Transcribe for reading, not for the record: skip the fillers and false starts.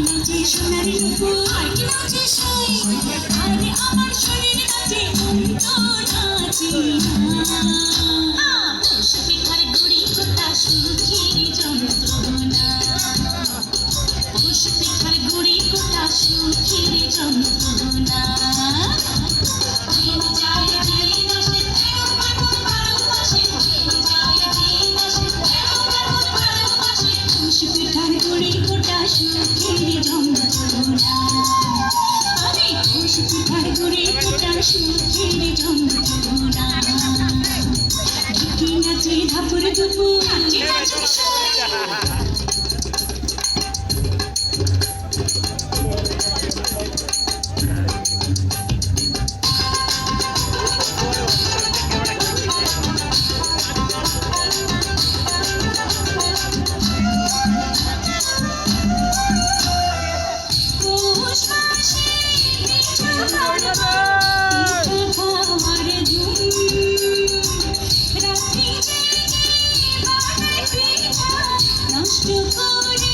নাচে সোনার নুপুর নাচে সই আরে আমার শরীর নাচে নাচে পশু পিঠার গুড়ি কোটা সুখের যন্ত্রণা পশু পিঠার গুড়ি কোটা সুখের যন্ত্রণা পিঠার গুড়ি কোটা সুখের যন্ত্রণা আরে পশু পিঠার গুড়ি কোটা সুখের যন্ত্রণা ঢুকি নাচে ধাপুর দুপুর নাচে নাচে নষ্ট করে